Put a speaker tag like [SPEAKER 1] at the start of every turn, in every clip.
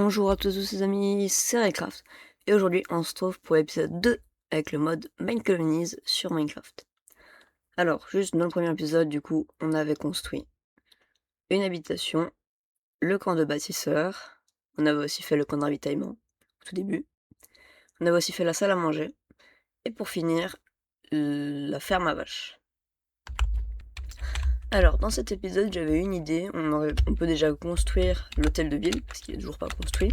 [SPEAKER 1] Bonjour à tous les amis, c'est Minecraft et aujourd'hui on se trouve pour l'épisode 2 avec le mode Minecolonies sur Minecraft. Alors, juste dans le premier épisode, du coup, on avait construit une habitation, le camp de bâtisseur, on avait aussi fait le camp de ravitaillement au tout début, on avait aussi fait la salle à manger et pour finir, la ferme à vaches. Alors, dans cet épisode, j'avais une idée, on peut déjà construire l'hôtel de ville parce qu'il est toujours pas construit.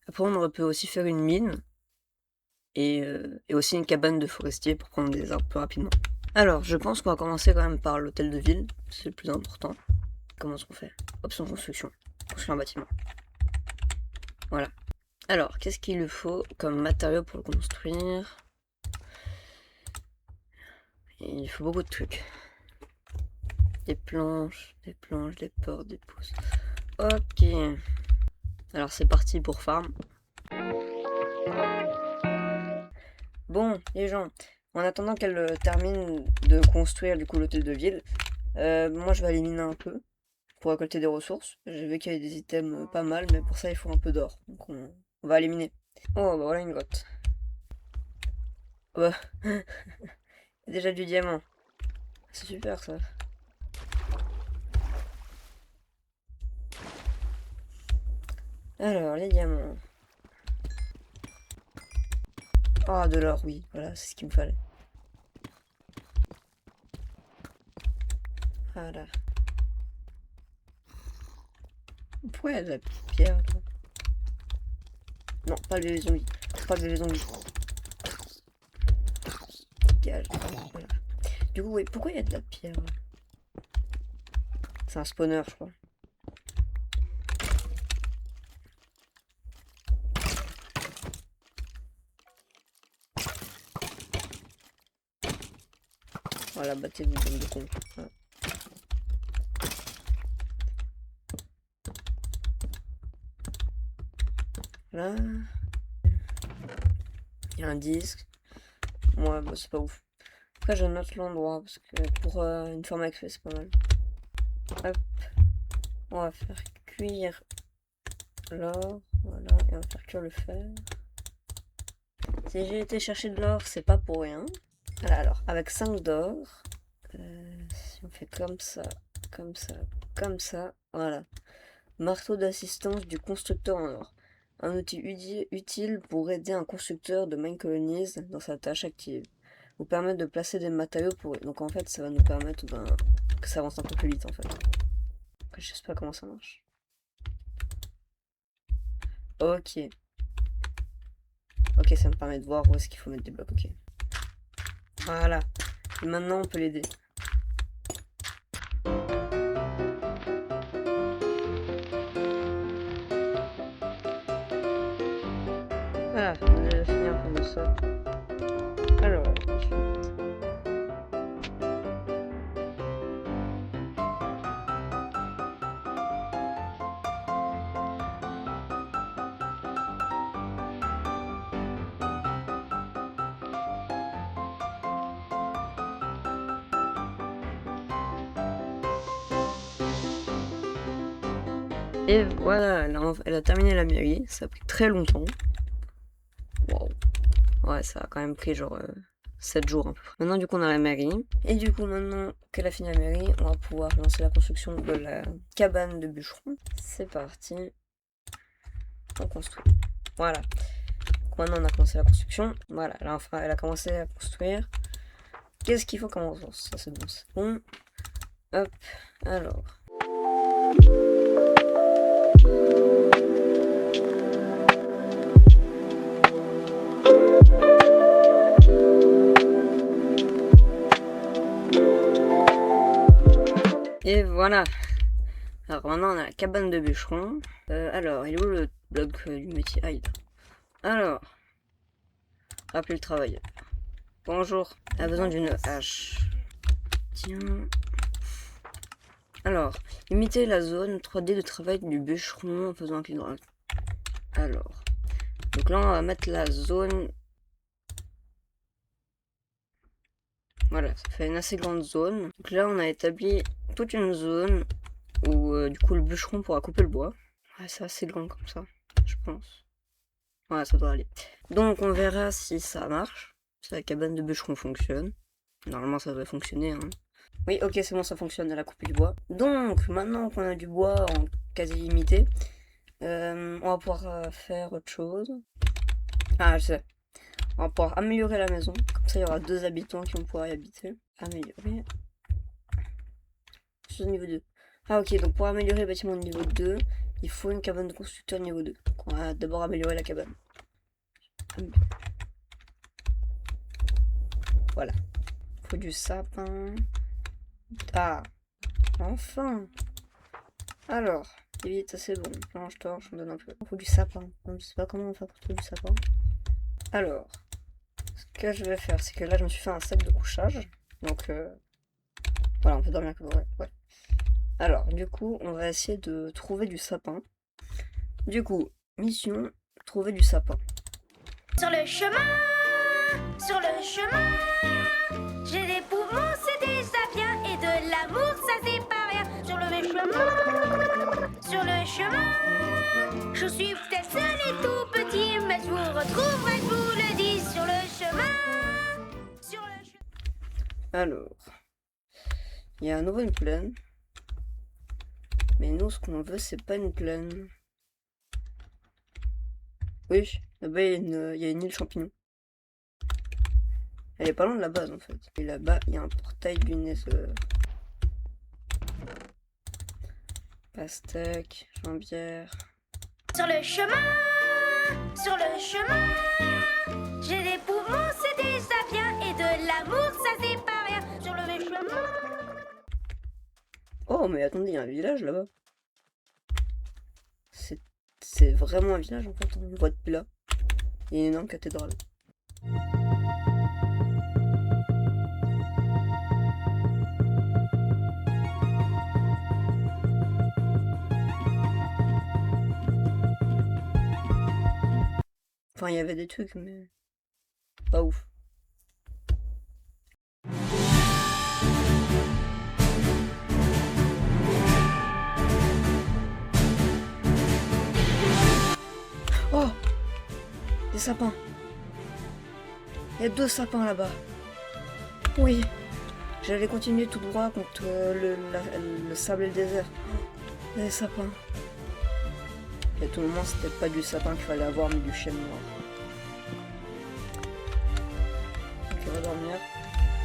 [SPEAKER 1] Après, on peut aussi faire une mine. Et aussi une cabane de forestier pour prendre des arbres plus rapidement. Alors, je pense qu'on va commencer quand même par l'hôtel de ville, c'est le plus important. Comment est-ce qu'on fait? Option construction, construire un bâtiment. Voilà. Alors, qu'est-ce qu'il lui faut comme matériaux pour le construire? Il faut beaucoup de trucs. Des planches, des portes, des pousses. Ok. Alors c'est parti pour farm. Bon, les gens, en attendant qu'elle termine de construire du coup l'hôtel de ville, moi je vais aller miner un peu pour récolter des ressources. J'ai vu qu'il y avait des items pas mal, mais pour ça il faut un peu d'or. Donc on va aller miner. Oh, bah voilà une grotte. Ouais. Il y a déjà du diamant. C'est super ça. Alors, les diamants. Ah, de l'or, oui. Voilà, c'est ce qu'il me fallait. Voilà. Pourquoi il y a de la pierre là? Non, pas le bébé zombie. Pas le bébé zombie. Dégage. Voilà. Du coup, oui, pourquoi il y a de la pierre là? C'est un spawner, je crois. Voilà, battez-vous, bande de cons. Voilà. Là. Il y a un disque. Ouais, bah c'est pas ouf. Après, je note l'endroit parce que pour une forme avec c'est pas mal. Hop. On va faire cuire l'or. Voilà. Et on va faire cuire le fer. Si j'ai été chercher de l'or, c'est pas pour rien. Voilà, alors, avec 5 d'or, si on fait comme ça, comme ça, comme ça, voilà. Marteau d'assistance du constructeur en or. Un outil utile pour aider un constructeur de Minecolonies dans sa tâche active. Vous permettre de placer des matériaux pour eux. Donc en fait, ça va nous permettre que ça avance un peu plus vite en fait. Après, je sais pas comment ça marche. Ok. Ok, ça me permet de voir où est-ce qu'il faut mettre des blocs. Ok. Voilà. Et maintenant, on peut l'aider. Voilà, on a déjà fini un peu de ça. Alors, ensuite. Et voilà, elle a terminé la mairie. Ça a pris très longtemps. Waouh. Ouais, ça a quand même pris genre 7 jours à peu près. Maintenant, du coup, on a la mairie. Et du coup, maintenant qu'elle a fini la mairie, on va pouvoir lancer la construction de la cabane de bûcheron. C'est parti. On construit. Voilà. Donc maintenant, on a commencé la construction. Voilà, là, enfin, elle a commencé à construire. Qu'est-ce qu'il faut comme ressource? Ça, c'est bon, c'est bon. Hop, alors. Et voilà. Alors maintenant on a la cabane de bûcheron. Alors, il est où le bloc du métier? Ah, il est là. Alors, rappelez le travail. Bonjour, a besoin d'une hache. Tiens. Alors, imiter la zone 3D de travail du bûcheron en faisant un clic droit. Alors, donc là on va mettre la zone. Voilà, ça fait une assez grande zone. Donc là on a établi toute une zone où du coup le bûcheron pourra couper le bois. Ah, c'est assez grand comme ça, je pense. Ouais, ça doit aller. Donc on verra si ça marche, si la cabane de bûcheron fonctionne. Normalement ça devrait fonctionner, hein. Oui, ok, c'est bon, ça fonctionne, elle a coupé du bois. Donc, maintenant qu'on a du bois en quasi limité, on va pouvoir faire autre chose. Ah, je sais. On va pouvoir améliorer la maison. Comme ça, il y aura 2 habitants qui vont pouvoir y habiter. Améliorer. Chose niveau 2. Ah, ok, donc pour améliorer le bâtiment de niveau 2, il faut une cabane de constructeur niveau 2. Donc, on va d'abord améliorer la cabane. Voilà. Il faut du sapin. Ah, enfin. Alors, vite, c'est bon. Planche, torche, on donne un peu. Il faut du sapin. Je sais pas comment on fait pour trouver du sapin. Alors, ce que je vais faire, c'est que là, je me suis fait un sac de couchage. Donc, voilà, on peut dormir comme ouais. Alors, du coup, on va essayer de trouver du sapin. Du coup, mission, trouver du sapin.
[SPEAKER 2] Sur le chemin, j'ai des poumons, c'est déjà bien, et de l'amour, ça c'est pas rien. Sur le chemin, je suis peut-être seul et tout petit, mais je vous retrouverai, je vous le dis, sur le chemin,
[SPEAKER 1] Alors, il y a à nouveau une plaine. Mais nous, ce qu'on veut, c'est pas une plaine. Oui, là-bas, il y a une île champignon. Elle est pas loin de la base, en fait. Et là-bas, il y a un portail du Nether. Pastèque, jambière.
[SPEAKER 2] Sur le chemin, j'ai des poumons, c'est déjà bien, et de l'amour, ça c'est pas rien. Sur le chemin.
[SPEAKER 1] Oh, mais attendez, il y a un village là-bas. C'est vraiment un village, en fait, on voit depuis là. Il y a une énorme cathédrale. Enfin, il y avait des trucs, mais pas ouf. Oh! Des sapins. Il y a 2 sapins là-bas. Oui. J'allais continuer tout droit contre le sable et le désert. Oh, des sapins. Et à tout moment, c'était pas du sapin qu'il fallait avoir, mais du chêne noir. Donc on va dormir.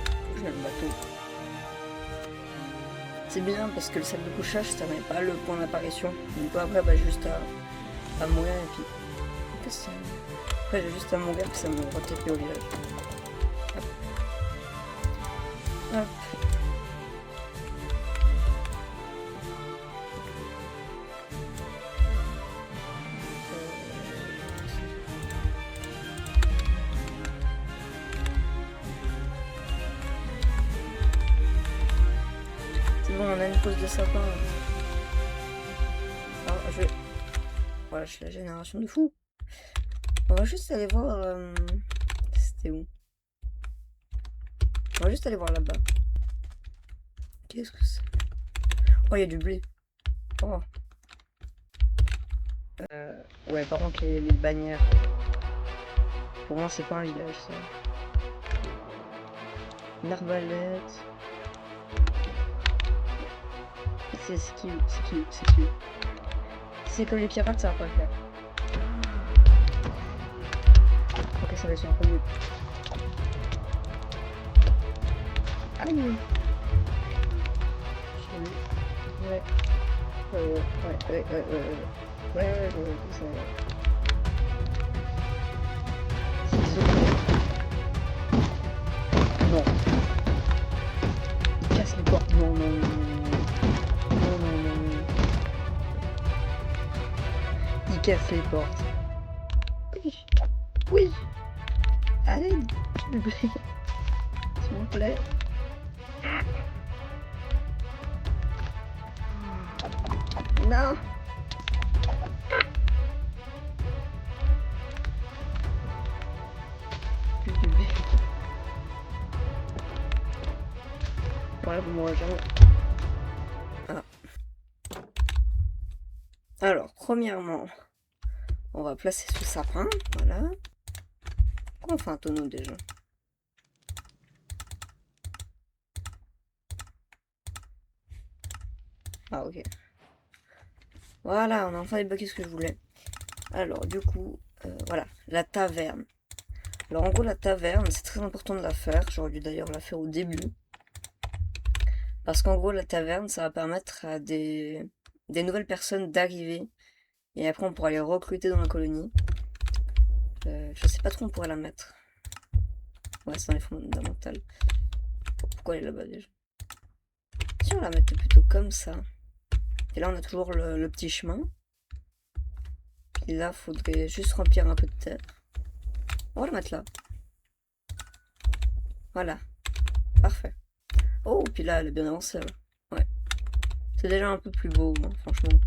[SPEAKER 1] Faut que je mette le bateau. C'est bien parce que le sac de couchage, ça met pas le point d'apparition. Du coup, après, bah, juste à mourir et puis. Après, j'ai juste à mourir puis ça me retapé au village. Hop. Hop. C'est bon, on a une pause de sapin. Alors, je vais... Voilà, je suis la génération de fous. On va juste aller voir... C'était où? On va juste aller voir là-bas. Qu'est-ce que c'est? Oh, il y a du blé. Oh. Ouais, par contre, les bannières. Pour moi, c'est pas un village, ça. Une arbalète. C'est qui? C'est comme les pirates, ça va pas le faire. Ok, ça va être un peu mieux. Aïe! Ouais. Non. Il casse les portes. Non. Il casse les portes. Oui. Allez, s'il vous plaît. Non. Ouais, moi jamais. Ah. Alors, premièrement, on va placer ce sapin, voilà. Pourquoi on fait un tonneau déjà? Ah ok. Voilà, on a enfin débloqué ce que je voulais. Alors du coup, voilà, la taverne. Alors en gros la taverne, c'est très important de la faire. J'aurais dû d'ailleurs la faire au début. Parce qu'en gros la taverne, ça va permettre à des nouvelles personnes d'arriver. Et après on pourra les recruter dans la colonie. Je sais pas trop où on pourrait la mettre. Ouais, c'est dans les fondamentales. Pourquoi elle est là-bas déjà? Si on la mettait plutôt comme ça. Et là on a toujours le petit chemin. Et là faudrait juste remplir un peu de terre. On va le mettre là. Voilà. Parfait. Oh, puis là elle est bien avancée là. Ouais. C'est déjà un peu plus beau, hein, franchement.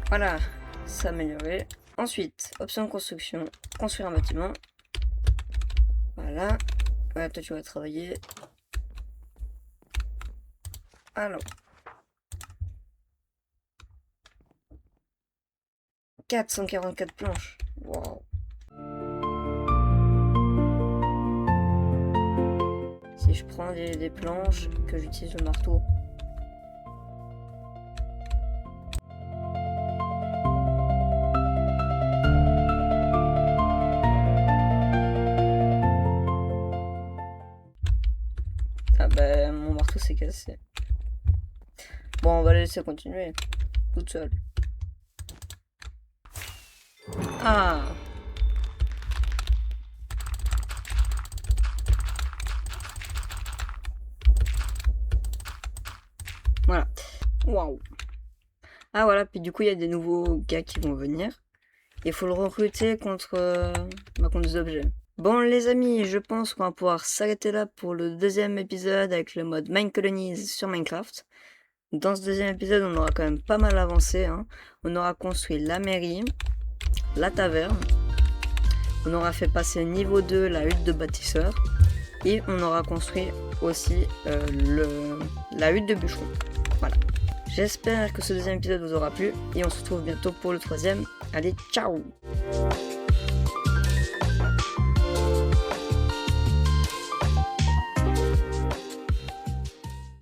[SPEAKER 1] Voilà. S'améliorer. Ensuite, option de construction. Construire un bâtiment. Voilà. Ouais, toi tu vas travailler. Alors. 444 planches. Wow. Si je prends des planches, que j'utilise le marteau. Ah bah mon marteau s'est cassé. Bon, on va la laisser continuer. Toute seule. Ah! Voilà. Waouh! Ah voilà, puis du coup il y a des nouveaux gars qui vont venir. Il faut le recruter contre des objets. Bon les amis, je pense qu'on va pouvoir s'arrêter là pour le deuxième épisode avec le mode Mine Colonies sur Minecraft. Dans ce deuxième épisode, on aura quand même pas mal avancé, hein. On aura construit la mairie, la taverne, on aura fait passer niveau 2 la hutte de bâtisseur, et on aura construit aussi la hutte de bûcheron. Voilà. J'espère que ce deuxième épisode vous aura plu, et on se retrouve bientôt pour le troisième. Allez, ciao!